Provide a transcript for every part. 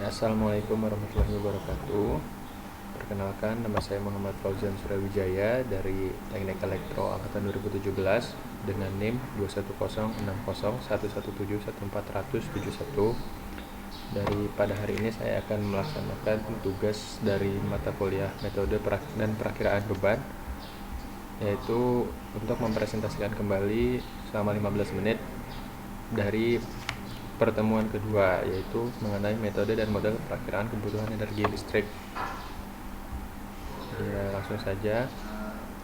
Assalamualaikum warahmatullahi wabarakatuh. Perkenalkan, nama saya Muhammad Fauzan Surawijaya dari Teknik Elektro Angkatan 2017 dengan NIM 21060117171. Pada hari ini saya akan melaksanakan tugas dari mata kuliah metode dan perakiraan beban, yaitu untuk mempresentasikan kembali selama 15 menit dari pertemuan kedua, yaitu mengenai metode dan model perakiraan kebutuhan energi listrik. Ya, langsung saja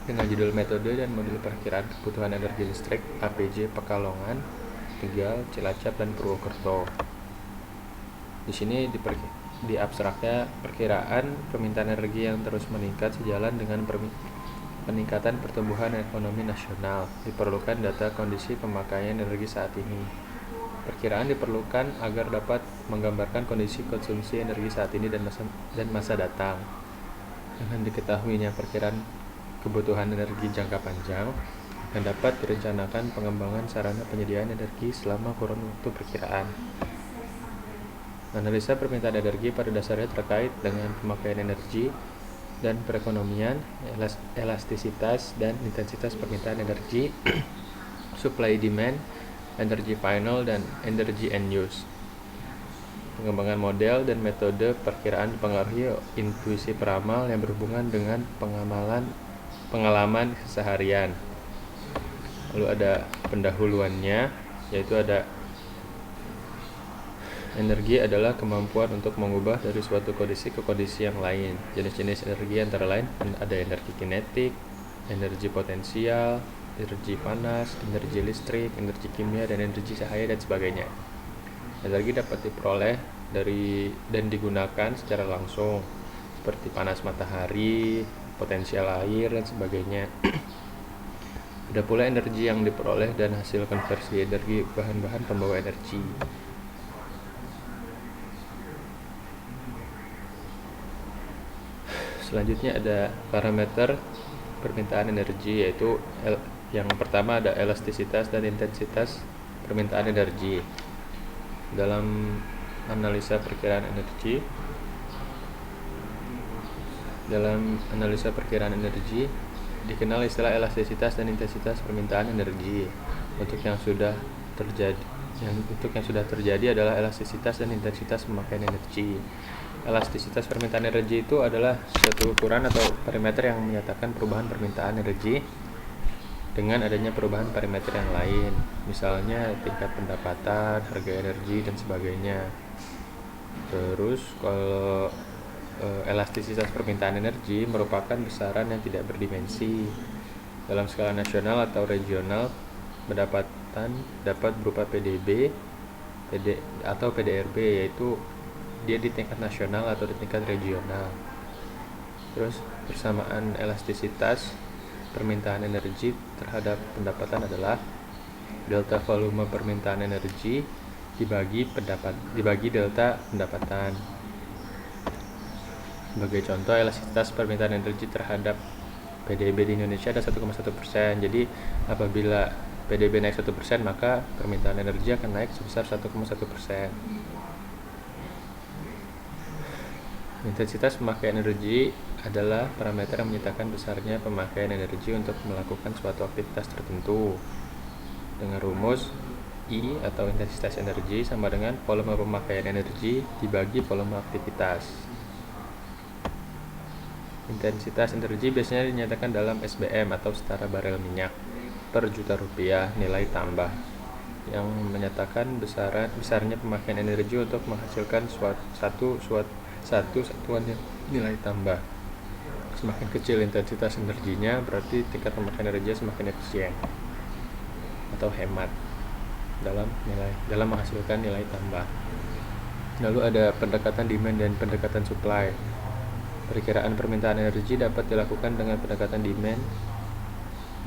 dengan judul metode dan model perakiraan kebutuhan energi listrik APJ Pekalongan, Tegal, Cilacap, dan Purwokerto. Di sini di abstraknya perkiraan permintaan energi yang terus meningkat sejalan dengan peningkatan pertumbuhan ekonomi nasional. Diperlukan data kondisi pemakaian energi saat ini. Perkiraan diperlukan agar dapat menggambarkan kondisi konsumsi energi saat ini dan masa datang. Dengan diketahuinya perkiraan kebutuhan energi jangka panjang, akan dapat direncanakan pengembangan sarana penyediaan energi selama kurun waktu perkiraan. Analisa permintaan energi pada dasarnya terkait dengan pemakaian energi dan perekonomian, elastisitas dan intensitas permintaan energi, supply demand, energy final, dan energy end use. Pengembangan model dan metode perkiraan dipengaruhi intuisi peramal yang berhubungan dengan pengalaman keseharian. Lalu ada pendahuluannya, yaitu ada energi adalah kemampuan untuk mengubah dari suatu kondisi ke kondisi yang lain. Jenis-jenis energi antara lain ada energi kinetik, energi potensial, energi panas, energi listrik, energi kimia, dan energi cahaya, dan sebagainya. Energi dapat diperoleh dari dan digunakan secara langsung, seperti panas matahari, potensial air, dan sebagainya. Ada pula energi yang diperoleh dan hasil konversi energi bahan-bahan pembawa energi. Selanjutnya ada parameter permintaan energi, yaitu yang pertama ada elastisitas dan intensitas permintaan energi. Dalam analisa perkiraan energi, dikenal istilah elastisitas dan intensitas permintaan energi. Untuk yang sudah terjadi adalah elastisitas dan intensitas pemakaian energi. Elastisitas permintaan energi itu adalah suatu ukuran atau parameter yang menyatakan perubahan permintaan energi dengan adanya perubahan parameter yang lain, misalnya tingkat pendapatan, harga energi, dan sebagainya. Terus kalau elastisitas permintaan energi merupakan besaran yang tidak berdimensi. Dalam skala nasional atau regional, pendapatan dapat berupa PDB atau PDRB, yaitu dia di tingkat nasional atau di tingkat regional. Terus persamaan elastisitas permintaan energi terhadap pendapatan adalah delta volume permintaan energi dibagi delta pendapatan. Sebagai contoh, elastisitas permintaan energi terhadap PDB di Indonesia ada 1,1%. Jadi apabila PDB naik 1%, maka permintaan energi akan naik sebesar 1,1%. Intensitas pemakaian energi adalah parameter yang menyatakan besarnya pemakaian energi untuk melakukan suatu aktivitas tertentu. Dengan rumus I atau intensitas energi sama dengan volume pemakaian energi dibagi volume aktivitas. Intensitas energi biasanya dinyatakan dalam SBM atau setara barel minyak per juta rupiah nilai tambah, yang menyatakan besarnya pemakaian energi untuk menghasilkan satu satuan nilai tambah. Semakin kecil intensitas energinya, berarti tingkat pemakaian energi semakin efisien atau hemat dalam menghasilkan nilai tambah. Lalu ada pendekatan demand dan pendekatan supply. Perkiraan permintaan energi dapat dilakukan dengan pendekatan demand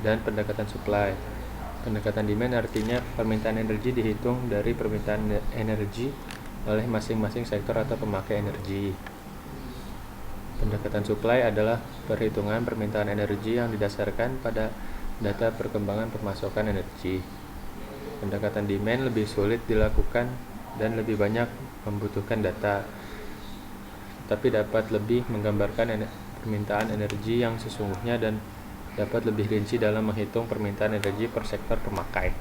dan pendekatan supply. Pendekatan demand artinya permintaan energi dihitung dari permintaan energi oleh masing-masing sektor atau pemakai energi. Pendekatan supply adalah perhitungan permintaan energi yang didasarkan pada data perkembangan pemasokan energi. Pendekatan demand lebih sulit dilakukan dan lebih banyak membutuhkan data. tapi dapat lebih menggambarkan permintaan energi yang sesungguhnya dan dapat lebih rinci dalam menghitung permintaan energi per sektor pemakai.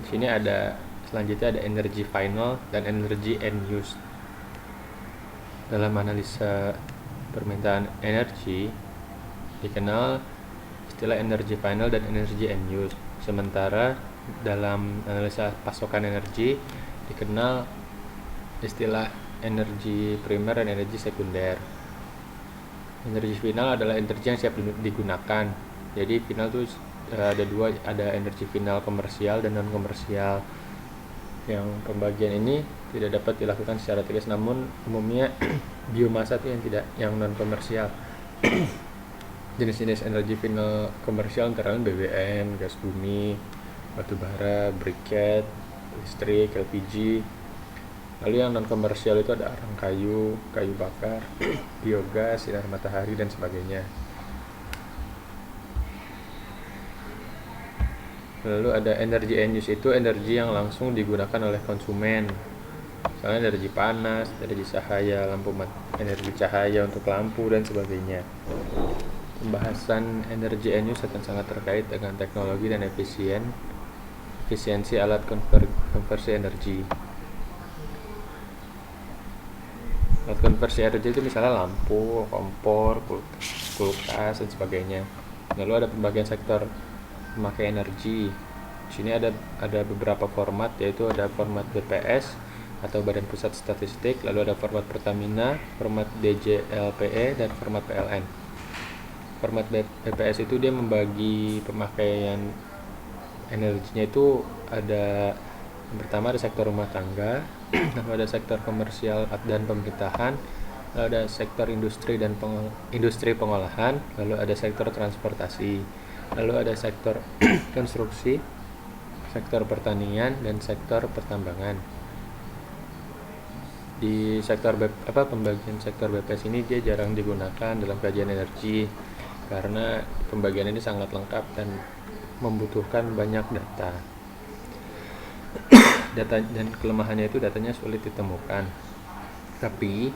Di sini selanjutnya ada energy final dan energy end use. Dalam analisa permintaan energi dikenal istilah energy final dan energy end use. Sementara dalam analisa pasokan energi dikenal istilah energi primer dan energi sekunder. Energi final adalah energi yang siap digunakan. Jadi final itu ada dua, ada energi final komersial dan non komersial. Yang pembagian ini tidak dapat dilakukan secara tegas, namun umumnya biomasa itu yang non komersial. Jenis-jenis energi final komersial antara lain BBM, gas bumi, batu bara, briket, listrik, LPG. Lalu yang non komersial itu ada arang kayu, kayu bakar, biogas, sinar matahari dan sebagainya. Lalu ada energi end use, itu energi yang langsung digunakan oleh konsumen. Misalnya energi panas, energi cahaya, energi cahaya untuk lampu dan sebagainya. Pembahasan energi end use akan sangat terkait dengan teknologi dan efisiensi alat konversi energi. Alat konversi energi itu misalnya lampu, kompor, kulkas dan sebagainya. Lalu ada pembagian sektor memakai energi. Di sini ada beberapa format, yaitu ada format BPS atau Badan Pusat Statistik, lalu ada format Pertamina, format DJLPE dan format PLN. Format BPS itu dia membagi pemakaian energinya itu ada, yang pertama ada sektor rumah tangga, lalu ada sektor komersial dan pemerintahan, lalu ada sektor industri dan industri pengolahan, lalu ada sektor transportasi, lalu ada sektor konstruksi, sektor pertanian dan sektor pertambangan. Di pembagian sektor BPS ini dia jarang digunakan dalam kajian energi karena pembagian ini sangat lengkap dan membutuhkan banyak data. Data dan kelemahannya itu datanya sulit ditemukan. Tapi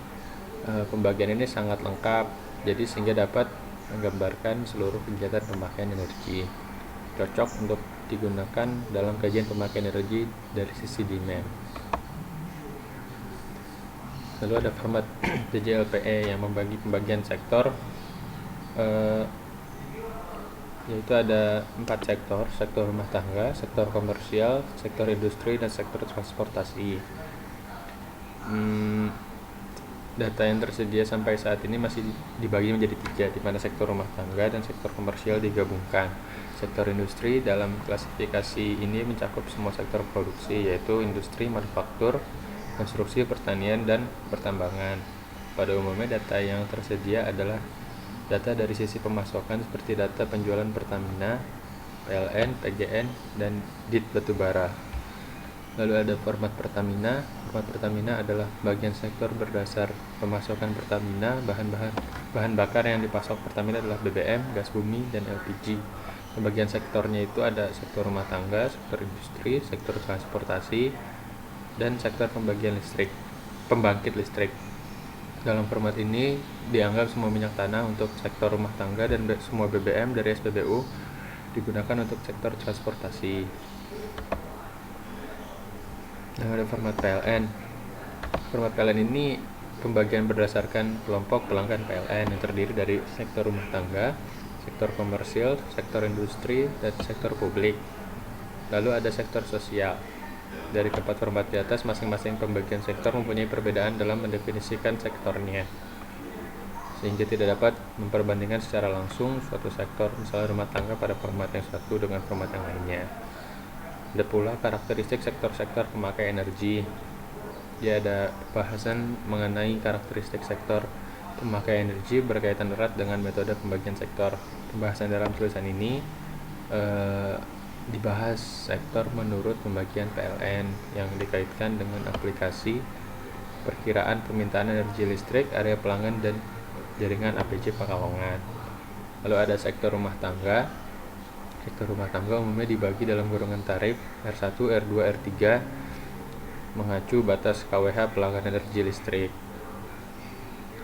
pembagian ini sangat lengkap, jadi sehingga dapat menggambarkan seluruh kegiatan pemakaian energi. Cocok untuk digunakan dalam kajian pemakaian energi dari sisi demand. Lalu ada format DJLPE yang membagi pembagian sektor, yaitu ada 4 sektor: sektor rumah tangga, sektor komersial, sektor industri, dan sektor transportasi. Data yang tersedia sampai saat ini masih dibagi menjadi 3, di mana sektor rumah tangga dan sektor komersial digabungkan. Sektor industri dalam klasifikasi ini mencakup semua sektor produksi, yaitu industri, manufaktur, konstruksi, pertanian, dan pertambangan. Pada umumnya data yang tersedia adalah data dari sisi pemasokan seperti data penjualan Pertamina, PLN, PGN, dan DIT batubara. Lalu ada format Pertamina. Format Pertamina adalah bagian sektor berdasar pemasokan Pertamina. Bahan bakar yang dipasok Pertamina adalah BBM, gas bumi, dan LPG. Pembagian sektornya itu ada sektor rumah tangga, sektor industri, sektor transportasi, dan sektor pembangkit listrik. Dalam format ini dianggap semua minyak tanah untuk sektor rumah tangga dan semua BBM dari SPBU digunakan untuk sektor transportasi. Nah, ada format PLN. Format PLN ini pembagian berdasarkan kelompok pelanggan PLN yang terdiri dari sektor rumah tangga, sektor komersil, sektor industri, dan sektor publik. Lalu ada sektor sosial. Dari keempat format di atas, masing-masing pembagian sektor mempunyai perbedaan dalam mendefinisikan sektornya, sehingga tidak dapat memperbandingkan secara langsung suatu sektor, misalnya rumah tangga pada format yang satu dengan format yang lainnya. Ada pula karakteristik sektor-sektor pemakai energi. Dia ada bahasan mengenai karakteristik sektor pemakai energi berkaitan erat dengan metode pembagian sektor. Pembahasan dalam tulisan ini dibahas sektor menurut pembagian PLN yang dikaitkan dengan aplikasi perkiraan permintaan energi listrik, area pelanggan, dan jaringan APJ Pekalongan. Lalu ada sektor rumah tangga. Sektor rumah tangga umumnya dibagi dalam golongan tarif R1, R2, R3 mengacu batas KWH pelanggan energi listrik.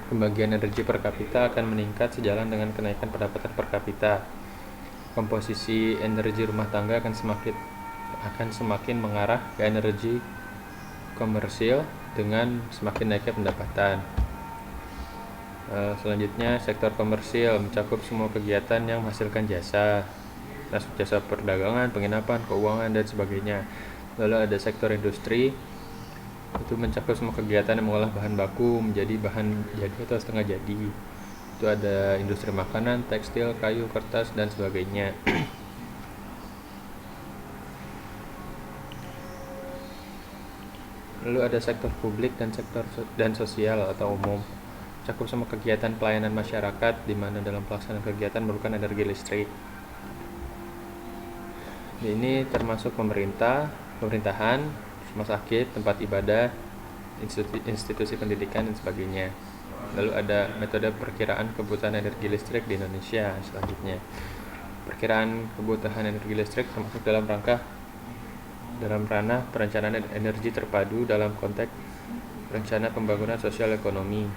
Pembagian energi per kapita akan meningkat sejalan dengan kenaikan pendapatan per kapita. Komposisi energi rumah tangga akan semakin mengarah ke energi komersil dengan semakin naiknya pendapatan. Selanjutnya, sektor komersil mencakup semua kegiatan yang menghasilkan jasa, termasuk jasa perdagangan, penginapan, keuangan, dan sebagainya. Lalu ada sektor industri, itu mencakup semua kegiatan yang mengolah bahan baku menjadi bahan jadi atau setengah jadi. Itu ada industri makanan, tekstil, kayu, kertas, dan sebagainya. Lalu ada sektor publik dan sektor sosial atau umum, mencakup semua kegiatan pelayanan masyarakat di mana dalam pelaksanaan kegiatan memerlukan energi listrik. Ini termasuk pemerintahan, rumah sakit, tempat ibadah, institusi pendidikan, dan sebagainya. Lalu ada metode perkiraan kebutuhan energi listrik di Indonesia. Selanjutnya, perkiraan kebutuhan energi listrik termasuk dalam ranah perencanaan energi terpadu dalam konteks rencana pembangunan sosial ekonomi.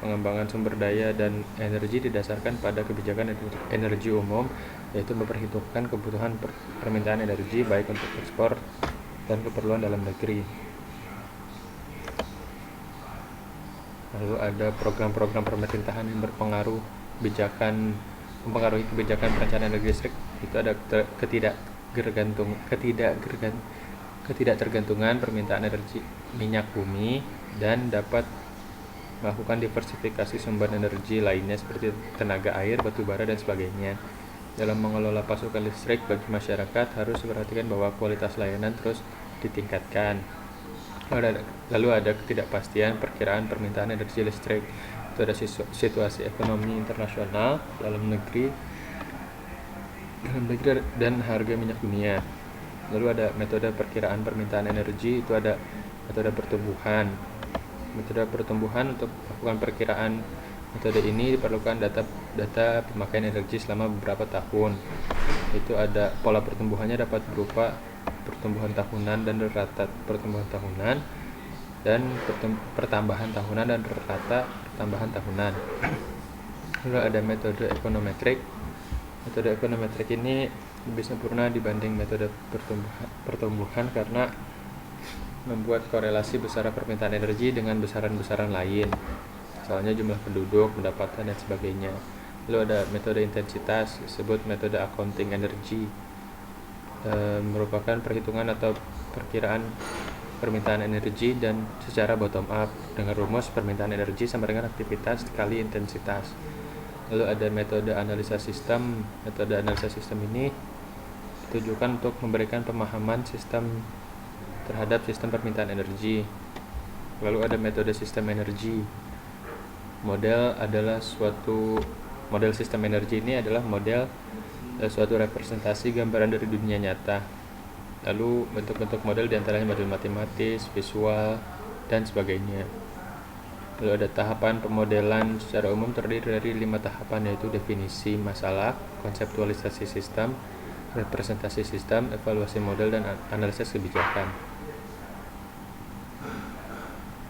Pengembangan sumber daya dan energi didasarkan pada kebijakan energi umum, yaitu memperhitungkan kebutuhan permintaan energi baik untuk ekspor dan keperluan dalam negeri. Lalu ada program-program pemerintahan yang mempengaruhi kebijakan perencanaan energi listrik. Itu ada ketidaktergantungan permintaan energi minyak bumi dan dapat melakukan diversifikasi sumber energi lainnya seperti tenaga air, batu bara, dan sebagainya. Dalam mengelola pasokan listrik bagi masyarakat harus diperhatikan bahwa kualitas layanan terus ditingkatkan. Lalu ada ketidakpastian perkiraan permintaan energi listrik. Itu ada situasi ekonomi internasional, dalam negeri dan harga minyak dunia. Lalu ada metode perkiraan permintaan energi. Itu ada metode pertumbuhan. Metode pertumbuhan untuk melakukan perkiraan metode ini diperlukan data pemakaian energi selama beberapa tahun. Itu ada pola pertumbuhannya dapat berupa pertumbuhan tahunan dan rata pertumbuhan tahunan, dan pertambahan tahunan dan rata pertambahan tahunan. Lalu ada metode ekonometrik. Metode ekonometrik ini lebih sempurna dibanding metode pertumbuhan karena membuat korelasi besaran permintaan energi dengan besaran-besaran lain, misalnya jumlah penduduk, pendapatan, dan sebagainya. Lalu ada metode intensitas, disebut metode accounting energi, merupakan perhitungan atau perkiraan permintaan energi dan secara bottom up dengan rumus permintaan energi sama dengan aktivitas dikali intensitas. Lalu ada metode analisa sistem. Metode analisa sistem ini ditujukan untuk memberikan pemahaman sistem terhadap sistem permintaan energi. Lalu ada metode sistem energi. Model sistem energi ini adalah suatu representasi gambaran dari dunia nyata. Lalu bentuk-bentuk model diantaranya model matematis, visual, dan sebagainya. Lalu ada tahapan pemodelan. Secara umum terdiri dari 5 tahapan, yaitu definisi masalah, konseptualisasi sistem, representasi sistem, evaluasi model, dan analisis kebijakan.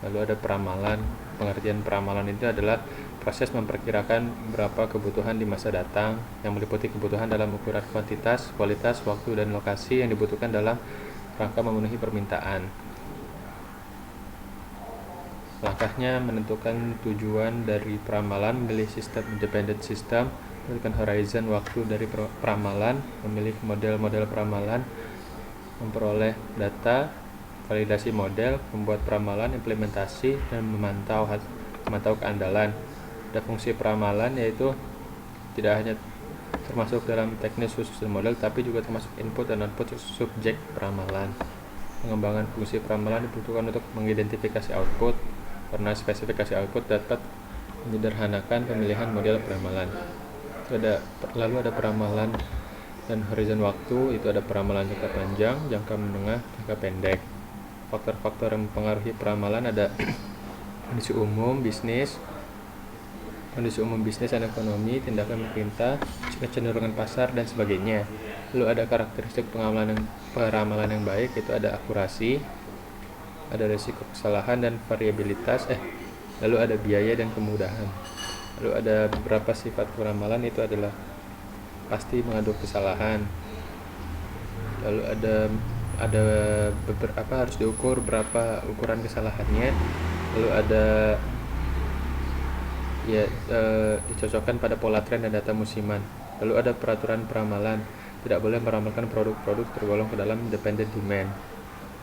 Lalu ada peramalan. Pengertian peramalan itu adalah proses memperkirakan berapa kebutuhan di masa datang, yang meliputi kebutuhan dalam ukuran kuantitas, kualitas, waktu, dan lokasi yang dibutuhkan dalam rangka memenuhi permintaan. Langkahnya menentukan tujuan dari peramalan, memilih sistem independent system, menentukan horizon waktu dari peramalan, memilih model-model peramalan, memperoleh data, validasi model, membuat peramalan, implementasi, dan memantau keandalan. Ada fungsi peramalan, yaitu tidak hanya termasuk dalam teknis khusus model, tapi juga termasuk input dan output subjek peramalan. Pengembangan fungsi peramalan dibutuhkan untuk mengidentifikasi output, karena spesifikasi output dapat menyederhanakan pemilihan model peramalan. Lalu ada peramalan dan horizon waktu. Itu ada peramalan jangka panjang, jangka menengah, jangka pendek. Faktor-faktor yang mempengaruhi peramalan ada kondisi umum bisnis dan ekonomi, tindakan pemerintah, kecenderungan pasar, dan sebagainya. Lalu ada karakteristik peramalan yang baik. Itu ada akurasi, ada resiko kesalahan dan variabilitas, lalu ada biaya dan kemudahan. Lalu ada beberapa sifat peramalan, itu adalah pasti mengandung kesalahan. Lalu ada beberapa harus diukur berapa ukuran kesalahannya. Lalu ada dicocokkan pada pola tren dan data musiman. Lalu ada peraturan peramalan, tidak boleh meramalkan produk-produk tergolong ke dalam dependent demand.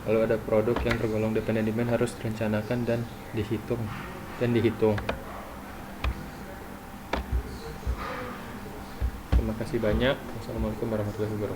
Lalu ada produk yang tergolong dependent demand harus direncanakan dan dihitung. Terima kasih banyak. Wassalamualaikum warahmatullahi wabarakatuh.